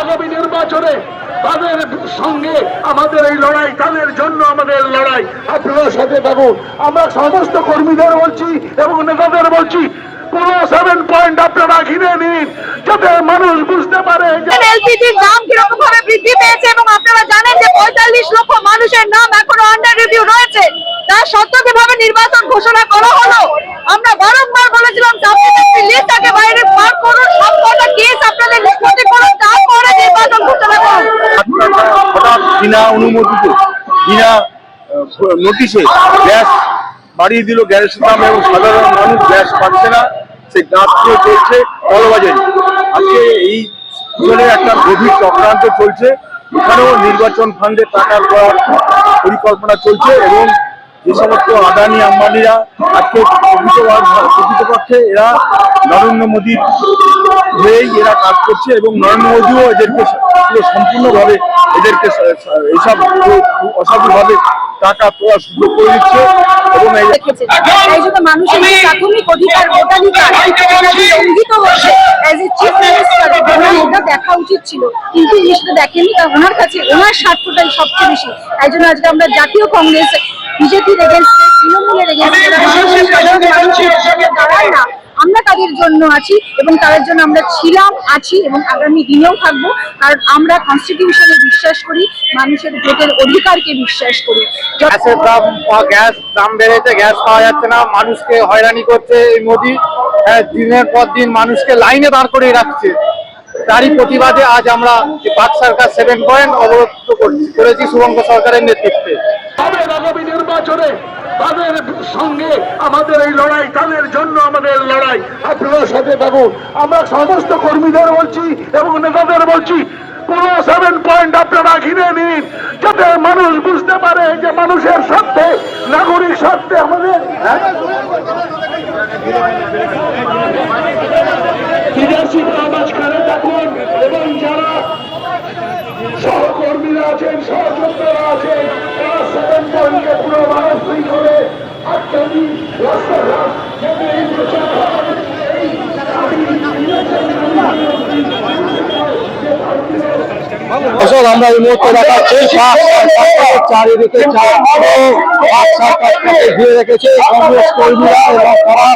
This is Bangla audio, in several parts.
আগামী নির্বাচনে তাদের সঙ্গে আমাদের এই লড়াই, তাদের জন্য আমাদের লড়াই। আপনারা সাথে থাকুন। আমরা সমস্ত কর্মীদের বলছি এবং নেতাদের বলছি, পুরো 7 পয়েন্ট আপনারা ঘিরে নিন, যাতে মানুষ বুঝতে পারে এলপিজির দাম কিরকম ভাবে বৃদ্ধি পেয়েছে। এবং আপনারা জানেন যে 45 লক্ষ মানুষের নাম এখনো আন্ডার রিভিউ রয়েছে। তার সত্ত্বেও কিভাবে নির্বাচন ঘোষণা করা হলো। আমরা বারংবার বলেছিলাম লিস্টটাকে বাইরে বার করুন, সব কটা কেস আপনাদের লিস্টে করুন, তারপরে নির্বাচন ঘোষণা করুন। হঠাৎ বিনা অনুমতিতে, বিনা নোটিশে গ্যাস বাড়িয়ে দিল গ্যাসের দাম, এবং সাধারণ মানুষ গ্যাস পাচ্ছে না। সে গাছ দিয়ে চলছে কলবাজারি। আজকে এই পিছনে একটা গভীর চক্রান্ত চলছে। এখানেও নির্বাচন ফান্ডে টাকা করার পরিকল্পনা চলছে, এবং যে সমস্ত আদানি আম্বানিরা আজকে প্রকৃতপক্ষে এরা নরেন্দ্র মোদীর হয়েই এরা কাজ করছে, এবং নরেন্দ্র মোদীও এদেরকে সম্পূর্ণভাবে এদেরকে এইসব অসাধুভাবে টাকা তোলার সুযোগ করে দিচ্ছে। এবং এই জন্য মানুষের প্রাথমিক অধিকার, ভোটাধিকার লঙ্ঘিত হচ্ছে। এজ এ চিফ মিনিস্টার এটা দেখা উচিত ছিল, কিন্তু সেটা দেখেনি। ওনার কাছে ওনার স্বার্থটাই সবচেয়ে বেশি। এই জন্য আজকে আমরা জাতীয় কংগ্রেস, বিজেপির এগেন্স্টে, তৃণমূলের এগেন্স্টে দাঁড়াই না। আমরা তাদের জন্য আছি এবং তাদের জন্য আমরা ছিলাম, আছি এবং আগামী দিনেও থাকবো। কারণ আমরা কনস্টিটিউশনে বিশ্বাস করি, মানুষের ভোটের অধিকারকে বিশ্বাস করি। গ্যাস দাম বেড়েছে, গ্যাস পাওয়া যাচ্ছে না, মানুষকে হয়রানি করছে এই মোদি। দিনের পর দিন মানুষকে লাইনে দাঁড় করে রাখছে। তারই প্রতিবাদে আজ আমরা পাক সরকার 7 পয়েন্ট অবরোধ করেছি শুভঙ্কর সরকারের নেতৃত্বে। আগামী নির্বাচনে তাদের সঙ্গে আমাদের এই লড়াই, তাদের জন্য আমাদের লড়াই। আপনারা সাথে থাকুন। আমরা সমস্ত কর্মীদের বলছি এবং নেতাদের বলছি, পুরো 7 পয়েন্ট আপনারা ঘিরে নিন, যাতে মানুষ বুঝতে পারে যে মানুষের স্বার্থে, নাগরিক স্বার্থে আমাদের মাঝখানে থাকুন। এবং যারা সহকর্মীরা আছেন, সহযোদ্ধারা আছেন, তারা 7 পয়েন্টকে পুরো মানসিক করে আটকানি রাস্তাঘাট যাতে এই প্রচার হয়। আমরা এই মুহূর্তে দেখাচ্ছি চারিদিকে ঘিরে রেখেছে কংগ্রেস কর্মীরা, এবং তারা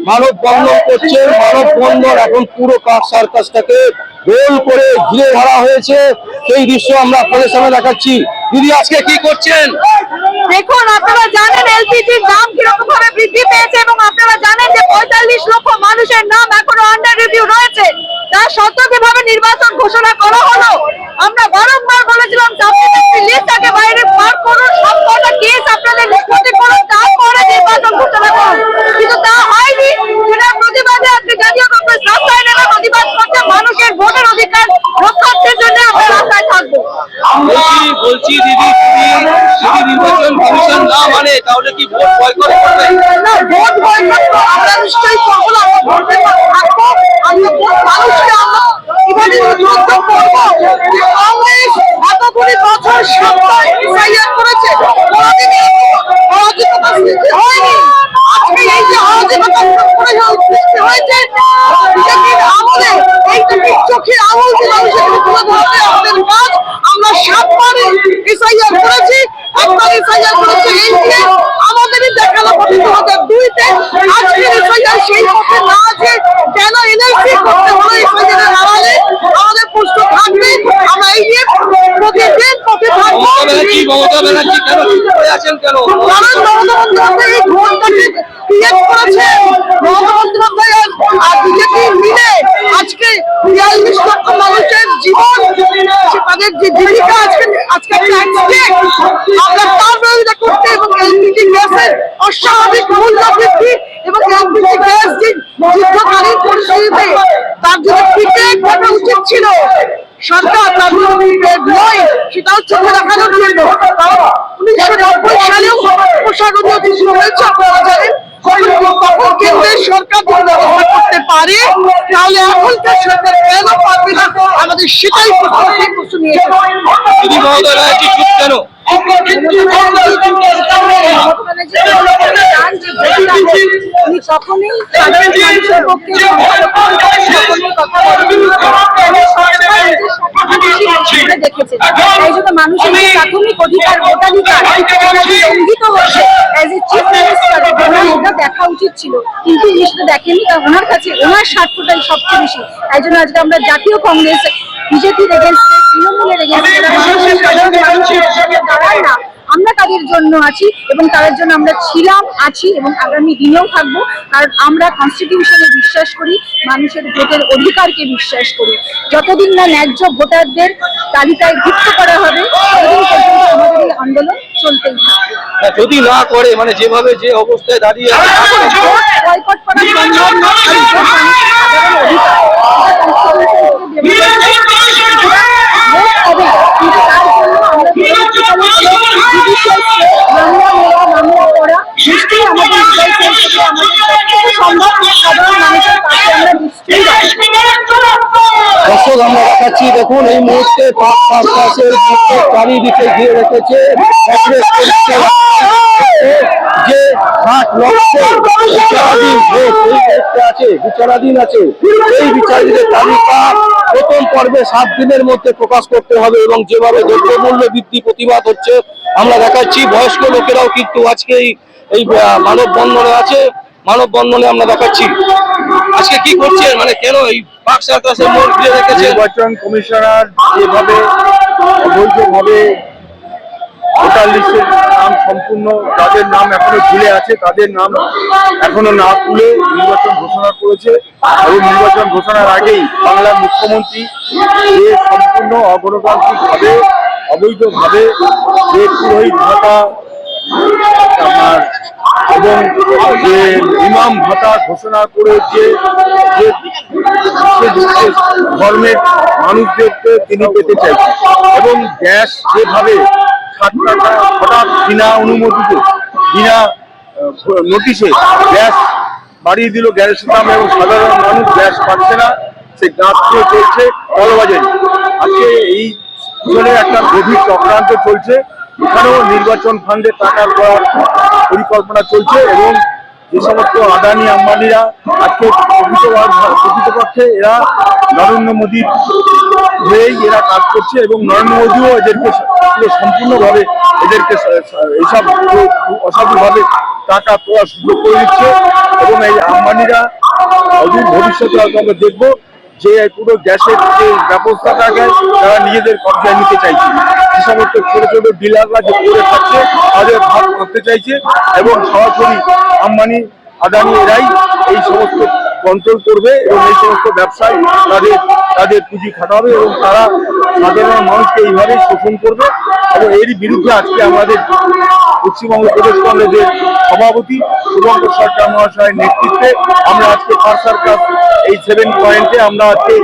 মানববন্ধন করছে। মানববন্ধন এখন পুরো পাক সার্কাসটাকে গোল করে ঘিরে ধরা হয়েছে। সেই দৃশ্য আমরা আপনাদের সামনে দেখাচ্ছি। দিদি, আজকে কি করছেন? দেখুন, আপনারা জানেন এলপিজির দাম কিরকম ভাবে বৃদ্ধি পেয়েছে। এবং আপনারা জানেন যে 45 লক্ষ মানুষের নাম এখনো আন্ডার রিভিউ রয়েছে। তার সত্ত্বেও কিভাবে নির্বাচন ঘোষণা করা হলো। আমরা বারংবার বলেছিলাম লিস্টটাকে বাইরে বার করুন, সব কটা কেস আপনাদের লিস্টে করুন, তারপরে নির্বাচন ঘোষণা করুন। কিন্তু তা হয়নি। সেটার প্রতিবাদে আজকে জাতীয় কংগ্রেস রাস্তায় নেমে প্রতিবাদ করছে। মানুষের ভোটের অধিকার রক্ষার্থের জন্য আমরা রাস্তায় থাকবো। বলছি দিদি, যদি নির্বাচন কমিশন না মানে তাহলে কি ভোট বয়কট করবে? না, ভোট বয়কট আমরা নিশ্চয়ই করবো না। আমরা ভোট থাকবো। আমরা মানুষকে আমরা কিভাবে বিরুদ্ধ করবো। কংগ্রেস এতগুলি বছর সপ্তাহে এসআইআর করেছে, কোনোদিনই অরাজকতা সৃষ্টি হয়নি। আজকে এই যে অরাজকতা সৃষ্টি হয়েছে বিজেপির আমলে, এইটুকু চোখের আঙুল দিয়ে মানুষের তুলে ধরতে আমাদের কাজ। আমরা 7 বারে এসআইআর করেছি, একবার এসআইআর করেছে এই দিয়ে আমাদেরই দেখালো 2002-তে। আজকের এসআইআর সেই পথে না আছে, কেন এনএলসি করতে হলো এসআইআর এর আড়ালে আমাদের প্রশ্ন থাকবে। আমরা এই নিয়ে প্রতিদিন পথে থাকবো। মমতা ব্যানার্জি কেন চুপ করে আছেন কেন? কারণ মমতা বন্দ্যোপাধ্যায় এই ঘটনাকে ক্রিয়েট করেছে। মমতা বন্দ্যোপাধ্যায় আর বিজেপি মিলে আজকে 42 লক্ষ মানুষের জীবন, তাদের যে জীবিকা আজকে আমরা তার বিরোধিতা করতে এবং এলপিজি গ্যাসের অস্বাভাবিক মূল্য বৃদ্ধি এবং এলপিজি গ্যাস যে যুদ্ধকালীন পরিস্থিতিতে তার জন্য প্রিপেড করা উচিত ছিল। সরকার তার নয়, সেটাও চোখে দেখানোর জন্য। 1990 সালেও পোশাক অধিবেশন হয়েছে, আপনারা জানেন। তখন কেন্দ্রের সরকার ব্যবস্থা করতে পারে, তাহলে এখনকার সরকার কেন পারবে না? আমাদের সেটাই প্রশ্ন নিয়ে দিদি মহোদয় চুপ কেন? আমরা কিন্তু উনি কখনোই সাধারণ মানুষের পক্ষে দেখেছেন। তাই জন্য মানুষের যে প্রাথমিক অধিকার ভোটাধিকার লঙ্ঘিত হচ্ছে অ্যাজ এ চিফ মিনিস্টার এটা দেখা উচিত ছিল, কিন্তু উনি সেটা দেখেননি। কারণ ওনার কাছে ওনার স্বার্থটাই সবচেয়ে বেশি। তাই জন্য আজকে আমরা জাতীয় কংগ্রেস বিজেপির এগেন্স্টে, তৃণমূলের এগেন্স্টে সাধারণ মানুষের দাঁড়ায় না, আমরা তাদের জন্য আছি এবং তাদের জন্য আমরা ছিলাম, আছি এবং আগামী দিনেও থাকবো। কারণ আমরা কনস্টিটিউশনে বিশ্বাস করি, মানুষের ভোটের অধিকারকে বিশ্বাস করি। যতদিন না ন্যায্য ভোটারদের তালিকায় যুক্ত করা হবে ততদিন পর্যন্ত আমাদের এই আন্দোলন চলতেই থাকবে। যদি না করে মানে যেভাবে যে অবস্থায় দাঁড়িয়ে আছে বয়কট করা সম্ভব না, কারণ ভোট মানুষের সাধারণ অধিকার। ভোট হবে, কিন্তু তার জন্য আমরা মামলা করা নিশ্চয়ই আমাদের সম্ভব। সাধারণ মানুষের পাশে আমরা নিশ্চয়ই দর্শক আমরা দেখাচ্ছি, দেখুন এই মুহূর্তে পাক সরকারের চারিদিকে ঘিরে রেখেছে যে 60 লক্ষ বিচারাধীন ভোট এই মুহূর্তে আছে, বিচারাধীন আছে। এই বিচারীদের তালিকা প্রথম পর্বে 7 দিনের মধ্যে প্রকাশ করতে হবে এবং যেভাবে দ্রব্যমূল্য বৃদ্ধি প্রতিবাদ হচ্ছে আমরা দেখাচ্ছি। বয়স্ক লোকেরাও কিন্তু আজকে এই মানববন্ধনে আছে, মানববন্ধনে আমরা দেখাচ্ছি। আজকে কি করছেন, মানে কেন এই পাক সার্কাসের মোড় ঘিরে রেখেছে? নির্বাচন কমিশনার যেভাবে অবৈধভাবে ভোটার লিস্টের নাম সম্পূর্ণ যাদের নাম এখনো ঝুলে আছে তাদের নাম এখনো না তুলে নির্বাচন ঘোষণা করেছে এবং নির্বাচন ঘোষণার আগেই বাংলার মুখ্যমন্ত্রী যে সম্পূর্ণ অগণতান্ত্রিকভাবে অবৈধভাবে যে পুরোহিত ভাতা আমার এবং যে ইমাম ভাতা ঘোষণা করে যে ধর্মের মানুষদেরকে তিনি পেতে চাইছেন এবং গ্যাস যেভাবে 60 টাকা হঠাৎ বিনা অনুমতিতে বিনা নোটিশে গ্যাস বাড়িয়ে দিল গ্যাসের দাম এবং সাধারণ মানুষ গ্যাস পাচ্ছে না, সে গাছ চলছে কলবাজারি। আজকে এই পিছনে একটা গভীর চক্রান্ত চলছে, এখানেও নির্বাচন ফান্ডে টাকা দেওয়ার পরিকল্পনা চলছে এবং যে সমস্ত আদানি আম্বানিরা আজকে প্রকৃতপক্ষে এরা নরেন্দ্র মোদীর হয়েই এরা কাজ করছে এবং নরেন্দ্র মোদীও এদেরকে সম্পূর্ণভাবে এদেরকে এইসব অসাধুভাবে টাকা তোলার সুযোগ করে দিচ্ছে এবং এই আম্বানিরা অদূর ভবিষ্যতে হয়তো আমরা দেখবো যে পুরো গ্যাসের যে ব্যবস্থাটাকে তারা নিজেদের কবজায় নিতে চাইছে। যে সমস্ত ছোট ছোট ডিলাররা যে করে থাকছে তাদের ভাগ করতে চাইছে এবং সরাসরি আম্বানি আদানি এরাই এই সমস্ত কন্ট্রোল করবে এবং এই সমস্ত ব্যবসায় তাদের পুঁজি খাটাবে এবং তারা সাধারণ মানুষকে এইভাবেই শোষণ করবে এবং এরই বিরুদ্ধে আজকে আমাদের পশ্চিমবঙ্গ প্রদেশ কংগ্রেসের সভাপতি শুভঙ্কর সরকার মহাশয়ের নেতৃত্বে আমরা আজকে পাক সার্কাস এই 7 পয়েন্টে আমরা আজকে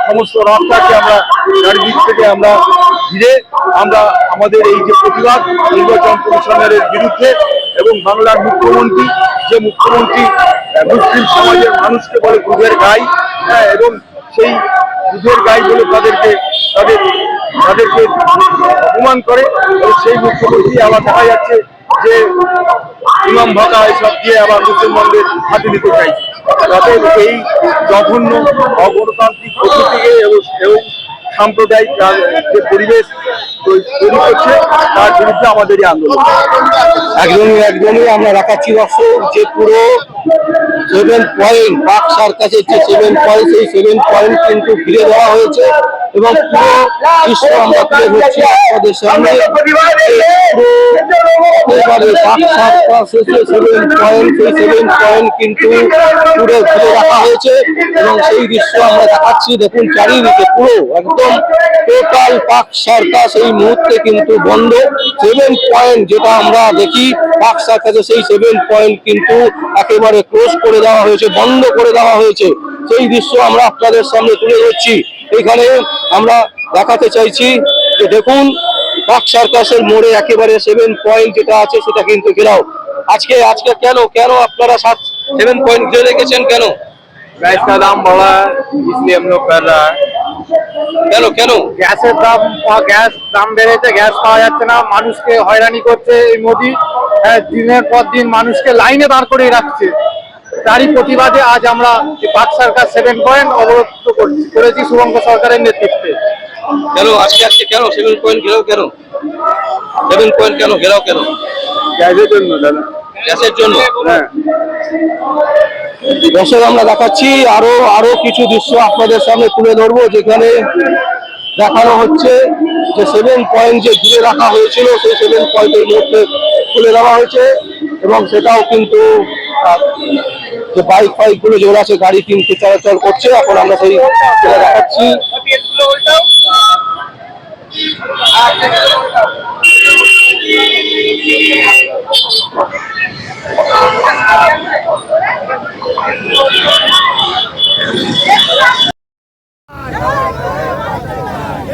সমস্ত রাস্তাকে আমরা চারিদিক থেকে আমরা ঘিরে আমরা আমাদের এই যে প্রতিবাদ নির্বাচন কমিশনের বিরুদ্ধে এবং বাংলার মুখ্যমন্ত্রী যে মুখ্যমন্ত্রী মুসলিম সমাজের মানুষকে বলে দুধের গাই, এবং সেই দুধের গাই বলে তাদেরকে অপমান করে এবং সেই মুখ্যমন্ত্রী আবার দেখা যাচ্ছে যে ইমাম ভাতা এসব দিয়ে আবার মুসলমানদের হাতে নিতে চাইছে। তাদের এই জঘন্য অগণতান্ত্রিক পদ্ধতিকে এবং সাম্প্রদায়িক যে পরিবেশ তৈরি করছে তার বিরুদ্ধে আমাদের এই আন্দোলন। একদমই আমরা দেখাচ্ছি দর্শক যে পুরো 7 পয়েন্ট পাক সার্কাসের যে 7 পয়েন্ট সেই 7 পয়েন্ট কিন্তু ঘিরে দেওয়া হয়েছে এবং পুরো দৃশ্য আমরা তুলে ধরছি আপনাদের সামনে। এবারে পাক সার্কাসের যে 7 পয়েন্ট সেই 7 পয়েন্ট কিন্তু পুরো ঘিরে রাখা হয়েছে এবং সেই দৃশ্য আমরা দেখাচ্ছি। দেখুন চারিদিকে পুরো একদম টোটাল পাক সার্কাস এই মুহূর্তে কিন্তু বন্ধ। 7 পয়েন্ট যেটা আমরা দেখি পাক সার্কাসে সেই 7 পয়েন্ট কিন্তু একেবারে ক্লোজ করে দেওয়া হয়েছে, বন্ধ করে দেওয়া হয়েছে। সেই দৃশ্য আমরা আপনাদের সামনে তুলে ধরছি। এখানে আমরা দেখাতে চাইছি যে দেখুন পাক সার্কাসের মোড়ে একেবারে 7 পয়েন্ট যেটা আছে সেটা কিন্তু ঘেরাও। আজকে কেন আপনারা 7 पॉइंट घिरे রেখেছেন কেন? गैस का दाम बढ़ा है इसलिए हम लोग कर रहा है কেন কেন? গ্যাসের দাম বেড়েছে, গ্যাস পাওয়া যাচ্ছে না, মানুষকে হয়রানি করছে এই মোদি। দিনের পর দিন মানুষকে লাইনে দাঁড় করিয়ে রাখছে। তারই প্রতিবাদে আজ আমরা পার্ক সার্কাস 7 পয়েন্ট অবরোধ করেছি শুভঙ্ক সরকারের নেতৃত্বে। কেন আজকে কেন 7 পয়েন্ট ঘেরাও কেন? 7 পয়েন্ট কেন ঘেরাও কেন? গ্যাসের জন্য দাদা। গ্যাসের জন্য। হ্যাঁ, দর্শক আমরা দেখাচ্ছি আরো কিছু দৃশ্য আপনাদের সামনে তুলে ধরবো, যেখানে দেখানো হচ্ছে যে 7 পয়েন্ট যে ঘিরে রাখা হয়েছিল সেই 7 পয়েন্ট এই মুহূর্তে তুলে দেওয়া হয়েছে, এবং সেটাও কিন্তু যে বাইক গুলো যেগুলো আছে গাড়ি কিন্তু চলাচল করছে। এখন আমরা সেই দেখাচ্ছি।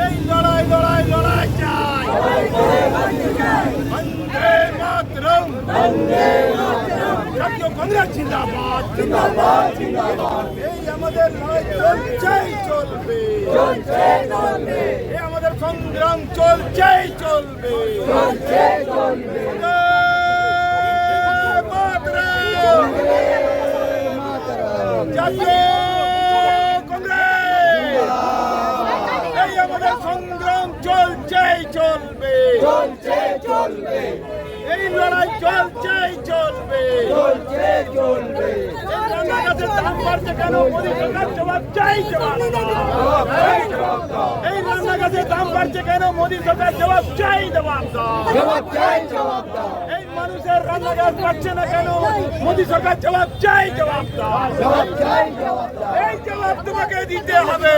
এই লড়াই লড়াই লড়াই চাই, বন্দে মাতরম, জাতীয় কংগ্রেস জিন্দাবাদ, জিন্দাবাদ, জিন্দাবাদ। এই আমাদের লড়াই চলছেই চলবে, এই আমাদের সংগ্রাম চলছেই চলবে, বন্দে মাতরম, জাতীয় কংগ্রেস। এই আমাদের সংগ্রাম চলছেই চলবে, এই লড়াই চলছেই চলবে। এই রান্নাঘাটের দাম বাড়ছে কেন? মোদি সরকার জবাব চাই, জবাব দাও। এই রান্নাঘাটের দাম বাড়ছে কেন? মোদি সরকার জবাব চাই, জবাব দাও। এই মানুষের রান্নাঘাট পাচ্ছে না কেন? মোদি সরকার জবাব চাই, জবাব দাও। এই জবাব তোমাকে দিতে হবে।